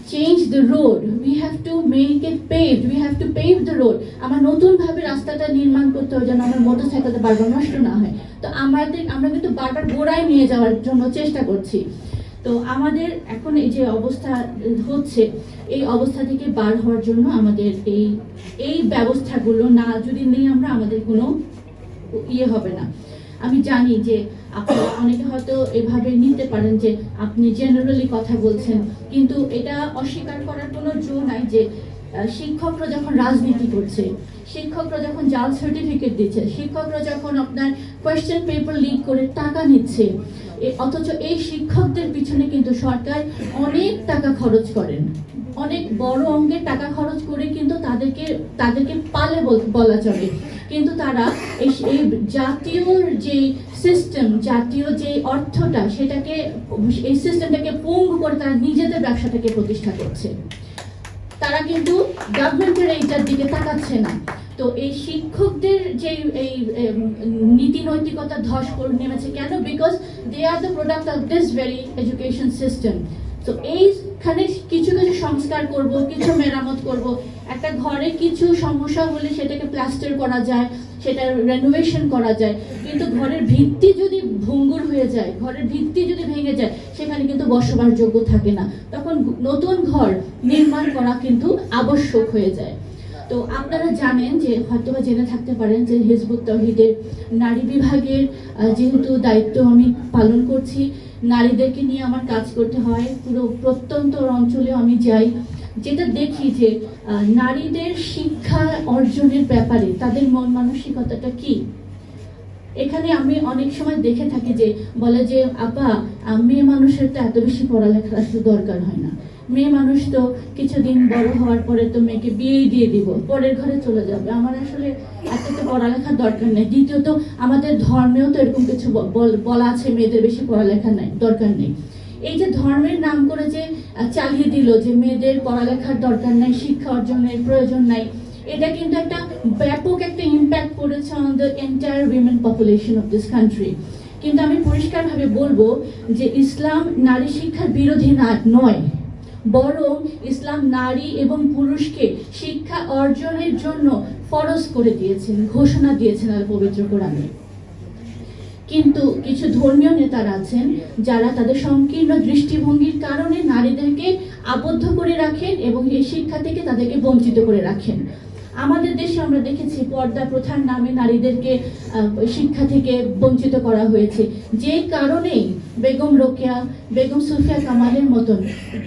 change the road, we have to make it paved, we have to pave the road. আমার নতুন ভাবে রাস্তাটা নির্মাণ করতে হবে যেন আমার মোটরসাইকেলটা বারবার নষ্ট না হয়। তো আমরা কিন্তু বারবার গোড়ায় নিয়ে যাওয়ার জন্য চেষ্টা করছি। তো আমাদের এখন এই যে অবস্থা হচ্ছে, এই অবস্থা থেকে বার হওয়ার জন্য আমাদের এই ব্যবস্থাগুলো না যদি নেই আমরা, আমাদের কোনো ইয়ে হবে না। আমি জানি যে আপনারা অনেকে হয়তো এভাবে নিতে পারেন যে আপনি জেনারেলি কথা বলছেন, কিন্তু এটা অস্বীকার করার কোনো জো নাই যে শিক্ষকরা যখন রাজনীতি করছে, শিক্ষকরা যখন জাল সার্টিফিকেট দিচ্ছে, শিক্ষকরা যখন আপনার কোয়েশ্চেন পেপার লিক করে টাকা নিচ্ছে, অথচ এই শিক্ষকদের পিছনে কিন্তু সরকার অনেক টাকা খরচ করেন, অনেক বড় অঙ্কের টাকা খরচ করে কিন্তু তাদেরকে পালে বলা চলে। কিন্তু তারা এই জাতীয় যে সিস্টেম, জাতীয় যে অর্থটা, সেটাকে এই সিস্টেমটাকে পঙ্গু করে তারা নিজেদের ব্যবসাটাকে প্রতিষ্ঠা করছে। তারা কিন্তু গভর্নমেন্টের এইটার দিকে তাকাচ্ছে না। তো এই শিক্ষকদের যে এই নীতি নৈতিকতা ধস করে নেমেছে কেন? Because they are the product of this very education system. তো এইখানে কিছু কিছু সংস্কার করব, কিছু মেরামত করব। একটা ঘরে কিছু সমস্যা হলে সেটাকে প্লাস্টার করা যায়, সেটা রেনোভেশন করা যায়, কিন্তু ঘরের ভিত্তি যদি ভঙ্গুর হয়ে যায়, ঘরের ভিত্তি যদি ভেঙে যায়, সেখানে কিন্তু বসবাসযোগ্য থাকে না। তখন নতুন ঘর নির্মাণ করা কিন্তু আবশ্যক হয়ে যায়। তো আপনারা জানেন যে, হয়তো জেনে থাকতে পারেন যে হিজবুত তৌহিদের নারী বিভাগের যেহেতু দায়িত্ব আমি পালন করছি, নারীদেরকে নিয়ে আমার কাজ করতে হয়, পুরো প্রত্যন্ত অঞ্চলে আমি যাই, যেটা দেখি যে নারীদের শিক্ষা অর্জনের ব্যাপারে তাদের মন মানসিকতাটা কি। এখানে আমি অনেক সময় দেখে থাকি যে বলে যে আপা, মেয়ে মানুষের তো এত বেশি পড়ালেখা আসলে দরকার হয় না, মেয়ে মানুষ তো কিছুদিন বড় হওয়ার পরে তো মেয়েকে বিয়েই দিয়ে দিব, পরের ঘরে চলে যাবে। আমার আসলে এত তো পড়ালেখার দরকার নেই। দ্বিতীয়ত আমাদের ধর্মেও তো এরকম কিছু বলা আছে, মেয়েদের বেশি পড়ালেখা দরকার নেই। এই যে ধর্মের নাম করে যে চালিয়ে দিল যে মেয়েদের পড়ালেখার দরকার নাই, শিক্ষা অর্জনের প্রয়োজন নাই, এটা কিন্তু একটা ব্যাপক একটা ইম্প্যাক্ট পড়েছে on the entire women population of this country. কিন্তু আমি পরিষ্কারভাবে বলবো যে ইসলাম নারী শিক্ষার বিরোধী নয়, বরং ইসলাম নারী এবং পুরুষকে শিক্ষা অর্জনের জন্য ফরজ করে দিয়েছেন, ঘোষণা দিয়েছেন আল পবিত্র কোরআনে। কিন্তু কিছু ধর্মীয় নেতারা আছেন যারা তাদের সংকীর্ণ দৃষ্টিভঙ্গির কারণে নারীদেরকে আবদ্ধ করে রাখেন এবং এই শিক্ষা থেকে তাদেরকে বঞ্চিত করে রাখেন। আমাদের দেশে আমরা দেখেছি পর্দা প্রথার নামে নারীদেরকে শিক্ষা থেকে বঞ্চিত করা হয়েছে, যে কারণেই বেগম রোকেয়া, বেগম সুফিয়া কামালের মতন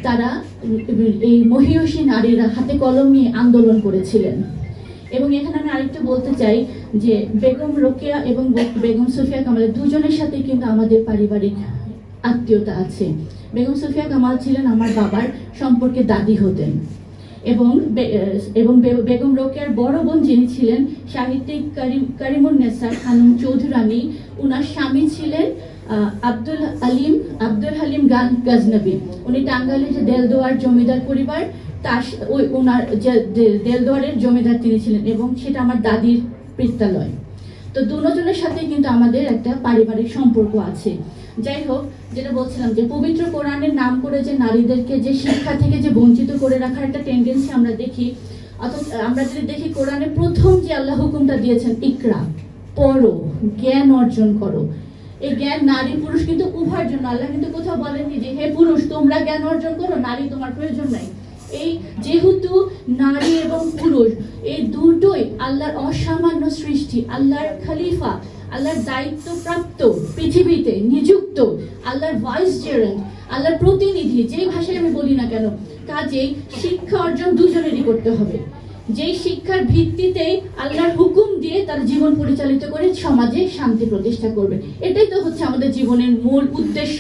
তারা এই মহিয়সী নারীরা হাতে কলম নিয়ে আন্দোলন করেছিলেন। এবং এখানে আমি আরেকটু বলতে চাই যে বেগম রোকেয়া এবং বেগম সুফিয়া কামালের দুজনের সাথে কিন্তু আমাদের পারিবারিক আত্মীয়তা আছে। বেগম সুফিয়া কামাল ছিলেন আমার বাবার সম্পর্কে দাদি হতেন, এবং বেগম রোকেয়ার বড় বোন যিনি ছিলেন সাহিত্যিক করিমুন্নেসা খানম চৌধুরানী, উনার স্বামী ছিলেন আব্দুল হালিম গাজনবী। উনি টাঙ্গাইলের যে দেলদুয়ার জমিদার পরিবার, তার ওনার যে দেলদুয়ারের জমিদার তিনি ছিলেন, এবং সেটা আমার দাদির পিত্রালয়। তো দুজনের সাথে কিন্তু আমাদের একটা পারিবারিক সম্পর্ক আছে। যাই হোক, যেটা বলছিলাম যে পবিত্র কোরআনের নাম করে যে নারীদেরকে যে শিক্ষা থেকে যে বঞ্চিত করে রাখার একটা টেন্ডেন্সি আমরা দেখি। অথচ আমরা যদি দেখি কোরআনে প্রথম যে আল্লাহ হুকুমটা দিয়েছেন, ইকরা, পড়ো, জ্ঞান অর্জন করো। এই জ্ঞান নারী পুরুষ কিন্তু উভয়ের জন্য। আল্লাহ কিন্তু কোথাও বলেননি যে হে পুরুষ তোমরা জ্ঞান অর্জন করো, নারী তোমার প্রয়োজন নাই। এই যেহেতু নারী এবং পুরুষ এই দুটোই আল্লাহর অসামান্য সৃষ্টি, আল্লাহর খলিফা, আল্লাহর দায়িত্বপ্রাপ্ত, পৃথিবীতে নিযুক্ত, আল্লাহর ভাইসরেন্ট, আল্লাহর প্রতিনিধি, যেই ভাষায় আমি বলি না কেন, কাজেই শিক্ষা অর্জন দুজনেরই করতে হবে। যেই শিক্ষার ভিত্তিতে আল্লাহর হুকুম দিয়ে তার জীবন পরিচালিত করে সমাজে শান্তি প্রতিষ্ঠা করবে। এটাই তো হচ্ছে আমাদের জীবনের মূল উদ্দেশ্য।